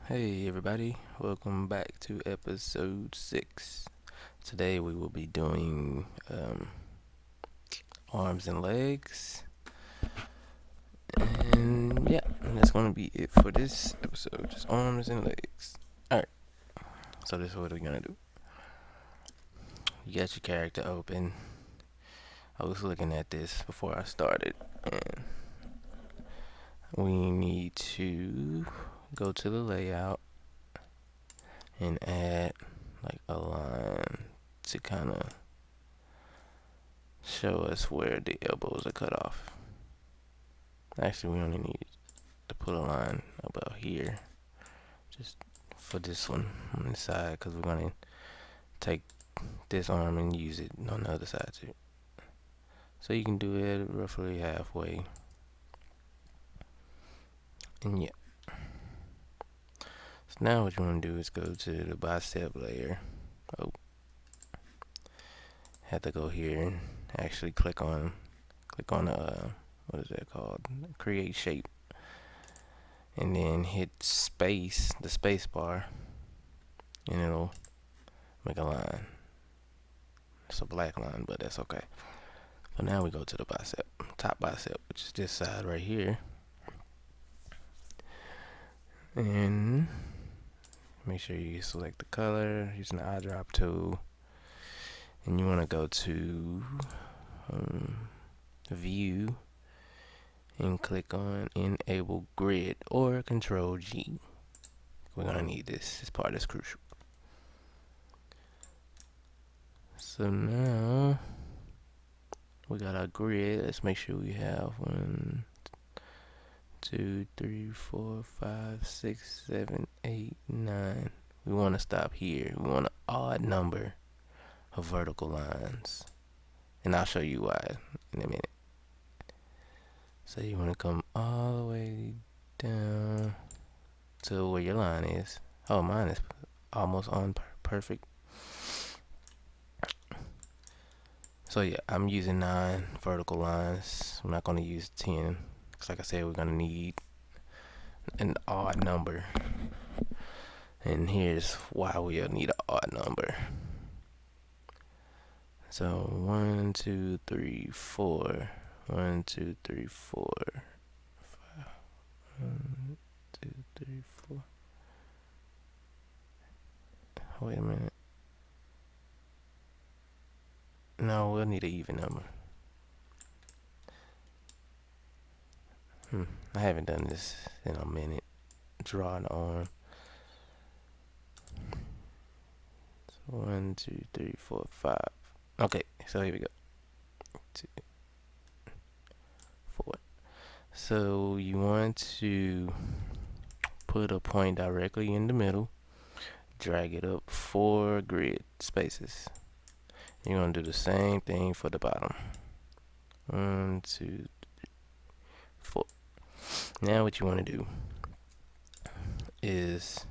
Hey everybody, welcome back to episode 6. Today we will be doing arms and legs. And yeah, that's going to be it for this episode, just arms and legs. Alright, so this is what we're going to do. You got your character open. I was looking at this before I started, and we need to go to the layout and add like a line to kind of show us where the elbows are cut off. Actually, we only need to put a line about here, just for this one on this side, because we're going to take this arm and use it on the other side too. So you can do it roughly halfway. And yeah. So now what you want to do is go to the bicep layer. Oh, have to go here and actually click on what is that called? Create shape. And then hit space, the space bar, and it'll make a line. It's a black line, but that's okay. So now we go to the bicep, top bicep, which is this side right here. And make sure you select the color using the eyedrop tool. And you want to go to view and click on enable grid or control G. We're going to need this. This part is crucial. So now we got our grid. Let's make sure we have 1, 2, 3, 4, 5, 6, 7, 8, 9. We want to stop here. We want an odd number of vertical lines. And I'll show you why in a minute. So you want to come all the way down to where your line is. Oh, mine is almost on perfect. So yeah, I'm using 9 vertical lines. I'm not going to use 10. Because like I said, we're going to need an odd number. And here's why we'll need an odd number. So 1, 2, 3, 4. 1, 2, 3, 4. 5. 1, 2, 3, 4. Wait a minute. No, we'll need an even number. I haven't done this in a minute. Draw an arm. So 1, 2, 3, 4, 5. Okay, so here we go. 2, 4. So you want to put a point directly in the middle. Drag it up 4 grid spaces. You're going to do the same thing for the bottom. 1, 2, 3, 4. Now what you want to do is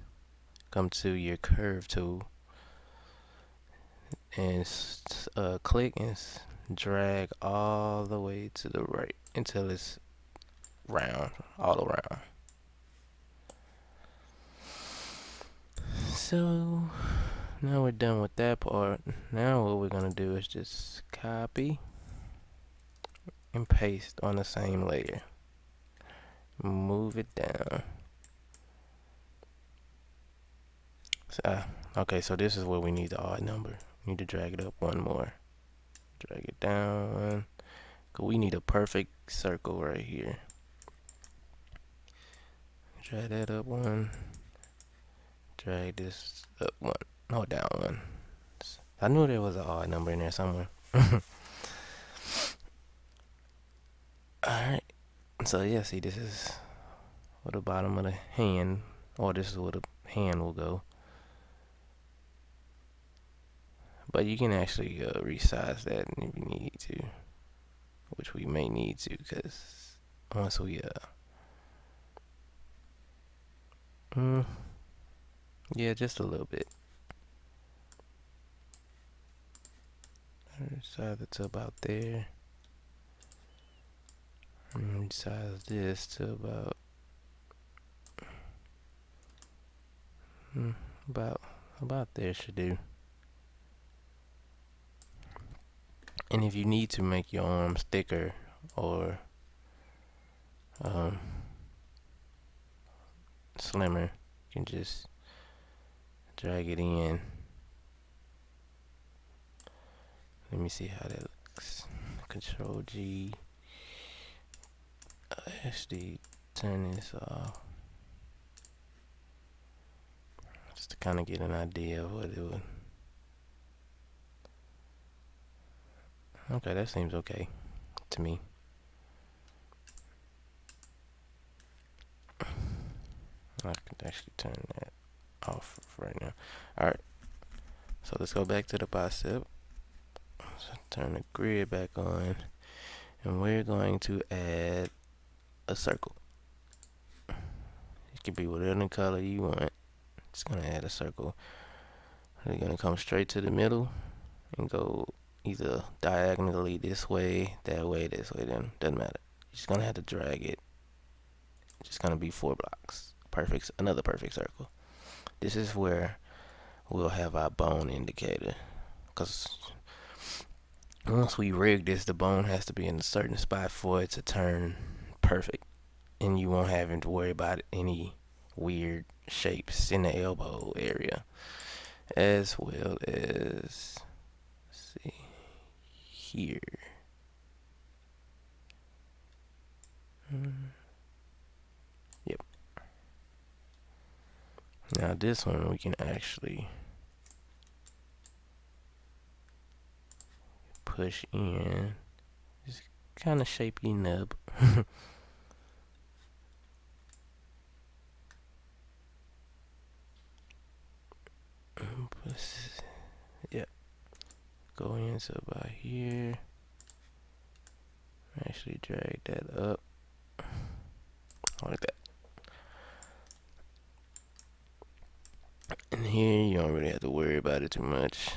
come to your curve tool and click and drag all the way to the right until it's round, all around. So now we're done with that part. Now what we're going to do is just copy and paste on the same layer. Move it down. So, okay, so this is where we need the odd number. We need to drag it up 1 more. Drag it down 1. We need a perfect circle right here. Drag that up 1. Drag this up 1. No, down 1. I knew there was an odd number in there somewhere. Alright. So yeah, see, this is where the bottom of the hand, or this is where the hand will go. But you can actually resize that if you need to, which we may need to, because once we yeah, just a little bit. Resize it to about there. And resize this to about Hmm, about there should do. And if you need to make your arms thicker or um, slimmer, you can just drag it in. Let me see how that looks. Control G. Actually, turn this off. Just to kind of get an idea of what it would. Okay, that seems okay to me. I can actually turn that off right now. Alright, so let's go back to the bicep. So turn the grid back on. And we're going to add a circle. It can be whatever color you want. Just gonna add a circle. We're gonna come straight to the middle and go either diagonally this way, this way, then doesn't matter. You're just gonna have to drag it. It's just gonna be 4 blocks. Perfect, another perfect circle. This is where we'll have our bone indicator. Cause once we rig this, the bone has to be in a certain spot for it to turn perfect. And you won't have to worry about any weird shapes in the elbow area. As well as, let's see, here. Yep. Now this one we can actually push in. Just kind of shape your nub. Yep. Go into about here. Actually drag that up. Like that. And here you don't really have to worry about it too much.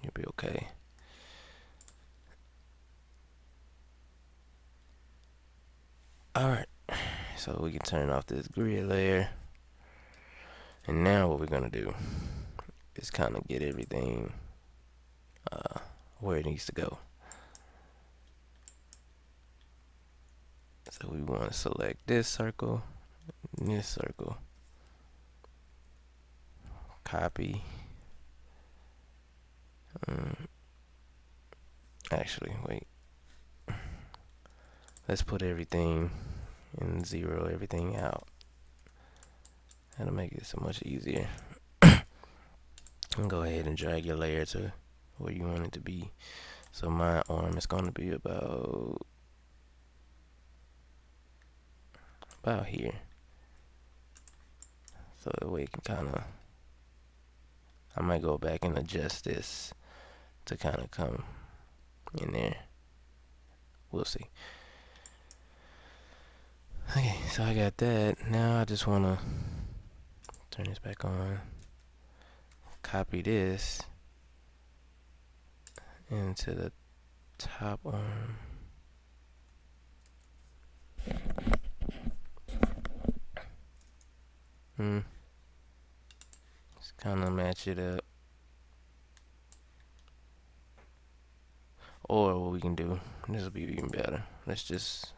You'll be okay. Alright. So we can turn off this grid layer. And now what we're gonna do is kind of get everything where it needs to go. So we want to select this circle and this circle. Copy. Actually, wait. Let's put everything and zero everything out. That'll make it so much easier. And go ahead and drag your layer to where you want it to be. So my arm is going to be about here. So that way it can kind of, I might go back and adjust this to kind of come in there. We'll see. Okay, so I got that. Now I just want to turn this back on. Copy this into the top arm. Just kind of match it up. Or what we can do, this will be even better. Let's just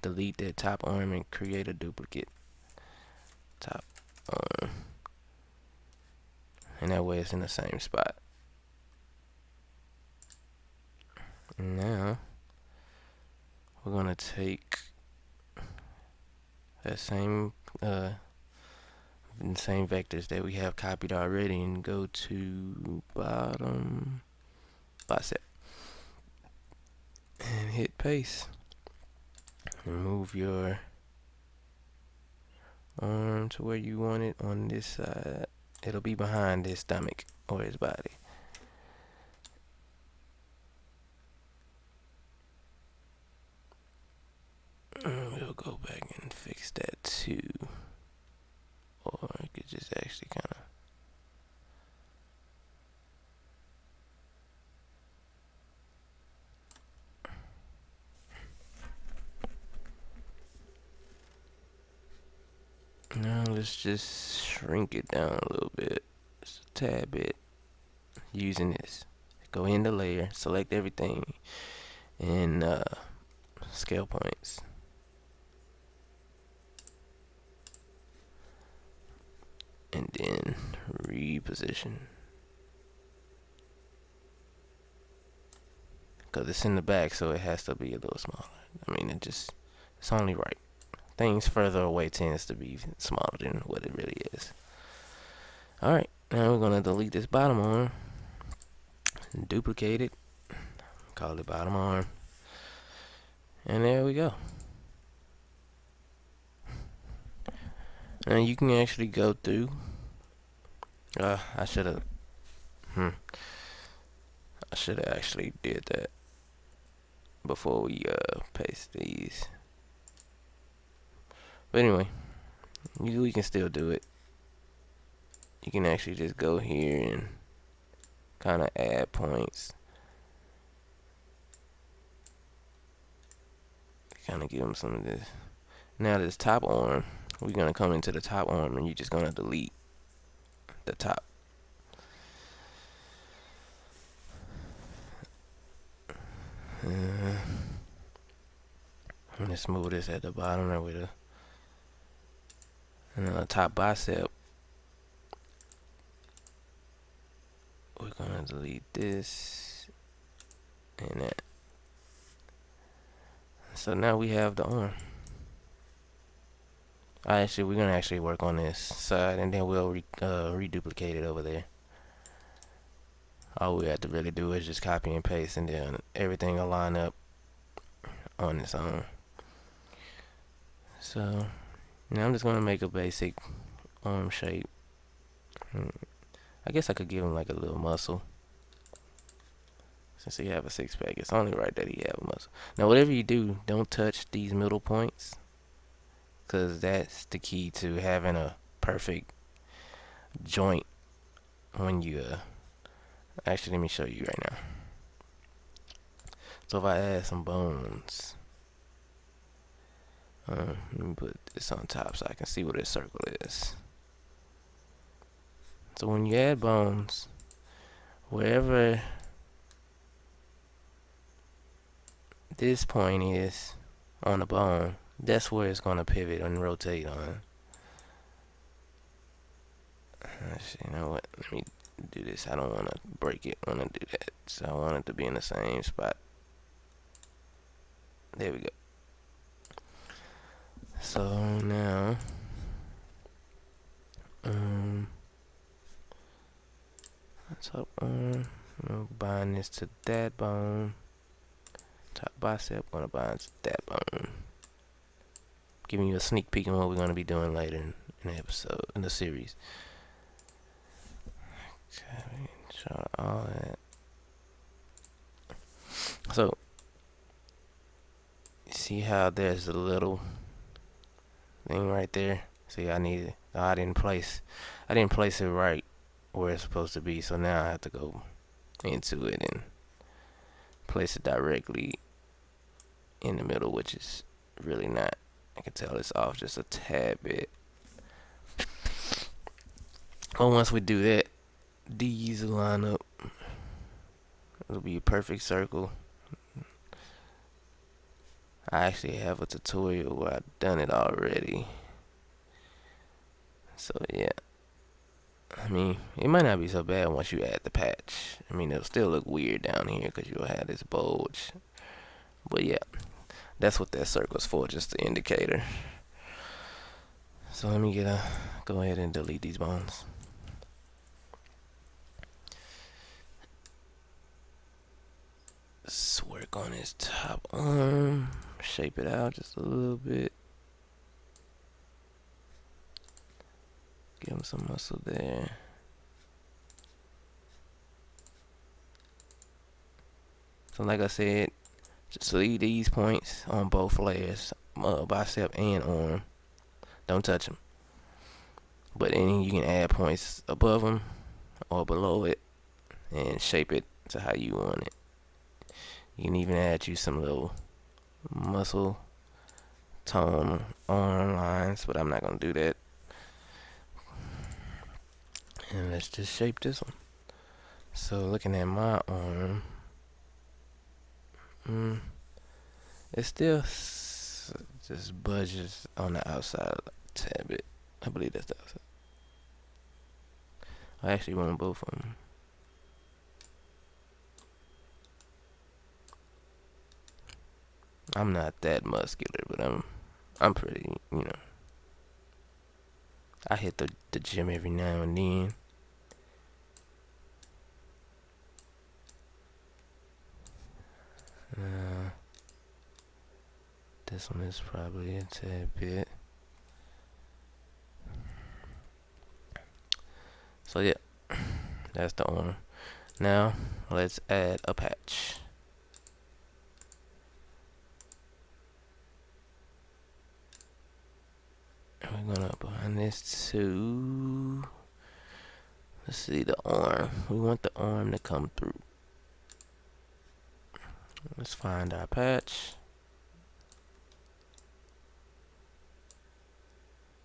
delete that top arm and create a duplicate top arm. And that way it's in the same spot. Now we're gonna take that same vectors that we have copied already and go to bottom bicep and hit paste. And move your arm to where you want it on this side. It'll be behind his stomach or his body. We'll go back and fix that too. Or I could just actually kind of Now let's just shrink it down a little bit, just a tad bit, using this. Go into layer, select everything, and scale points. And then reposition. Because it's in the back, so it has to be a little smaller. I mean, it's only right. Things further away tends to be smaller than what it really is. Alright, now we're going to delete this bottom arm. Duplicate it. Call it bottom arm. And there we go. And you can actually go through. I should have. I should have actually did that before we paste these. But anyway, we can still do it. You can actually just go here and kind of add points. Kind of give them some of this. Now this top arm, we're gonna come into the top arm and you're just gonna delete the top. Let's move this at the bottom there with and on the top bicep. We're gonna delete this and that. So now we have the arm. We're gonna actually work on this side and then we'll reduplicate it over there. All we have to really do is just copy and paste, and then everything will line up on its own. So now I'm just gonna make a basic arm shape. I guess I could give him like a little muscle. Since he have a six pack, it's only right that he have a muscle. Now whatever you do, don't touch these middle points, because that's the key to having a perfect joint when you actually, let me show you right now. So if I add some bones, let me put this on top so I can see what this circle is. So when you add bones, wherever this point is on the bone, that's where it's going to pivot and rotate on. Actually, you know what? Let me do this. I don't want to break it when I do that. So I want it to be in the same spot. There we go. So now, top arm, we'll bind this to that bone. Top bicep, gonna bind to that bone. Giving you a sneak peek on what we're gonna be doing later in the episode, in the series. Okay, try all that. So, see how there's a little thing right there? See, I didn't place it right where it's supposed to be, so now I have to go into it and place it directly in the middle, which is really not. I can tell it's off just a tad bit. But once we do that, these will line up. It'll be a perfect circle. I actually have a tutorial where I've done it already. So yeah. I mean, it might not be so bad once you add the patch. I mean, it'll still look weird down here because you'll have this bulge. But yeah, that's what that circle's for, just the indicator. So let me go ahead and delete these bones. Let's work on his top arm. Shape it out just a little bit. Give him some muscle there. So like I said, just leave these points on both layers, bicep and arm. Don't touch them. But then you can add points above them or below it and shape it to how you want it. You can even add you some little muscle tone arm lines, but I'm not going to do that. And let's just shape this one. So looking at my arm, it still just budges on the outside a tad bit. I believe that's the outside. I actually want both of them. I'm not that muscular, but I'm pretty, I hit the gym every now and then. This one is probably a tad bit. So yeah, that's the arm. Now let's add a patch. We're gonna bind this to, let's see, the arm. We want the arm to come through. Let's find our patch.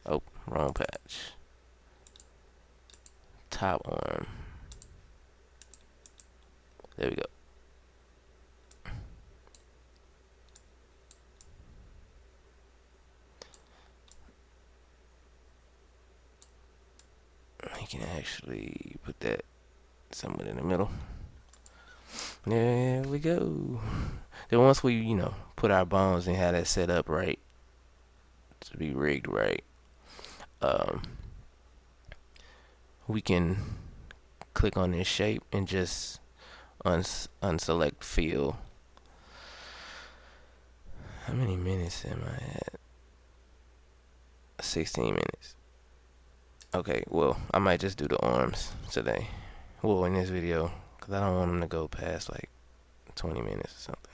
Oh, wrong patch. Top arm. There we go. We can actually put that somewhere in the middle. There we go. Then once we, put our bones and have that set up right, to be rigged right, we can click on this shape and just unselect fill. How many minutes am I at? 16 minutes. Okay, well, I might just do the arms today. Well, in this video, because I don't want them to go past like 20 minutes or something.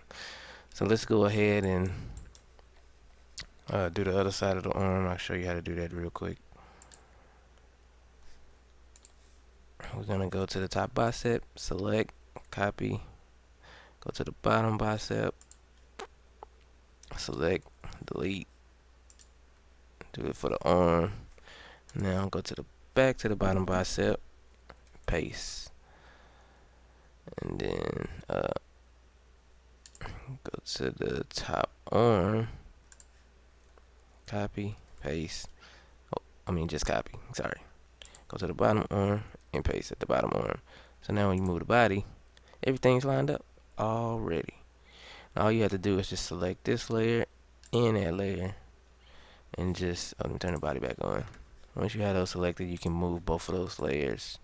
So let's go ahead and do the other side of the arm. I'll show you how to do that real quick. We're going to go to the top bicep, select, copy, go to the bottom bicep, select, delete, do it for the arm. Now go to the back to the bottom bicep, paste, and then go to the top arm, copy, paste. Just copy, sorry. Go to the bottom arm and paste at the bottom arm. So now when you move the body, everything's lined up already. Now all you have to do is just select this layer and that layer and just let me turn the body back on. Once you have those selected, you can move both of those layers.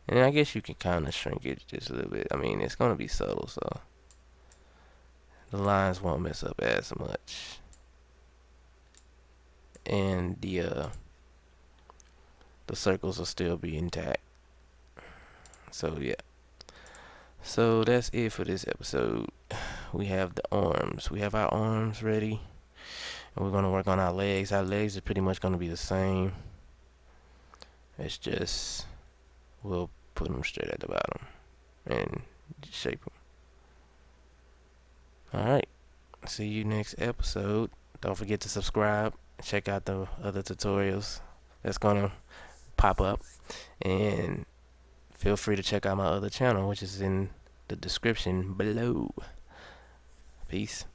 And I guess you can kind of shrink it just a little bit. It's going to be subtle, so the lines won't mess up as much. And the circles will still be intact. So yeah. So that's it for this episode. We have the arms. We have our arms ready. And we're going to work on our legs. Our legs are pretty much going to be the same. It's just, we'll put them straight at the bottom and shape them. Alright. See you next episode. Don't forget to subscribe. Check out the other tutorials that's going to pop up. And feel free to check out my other channel, which is in the description below. Peace.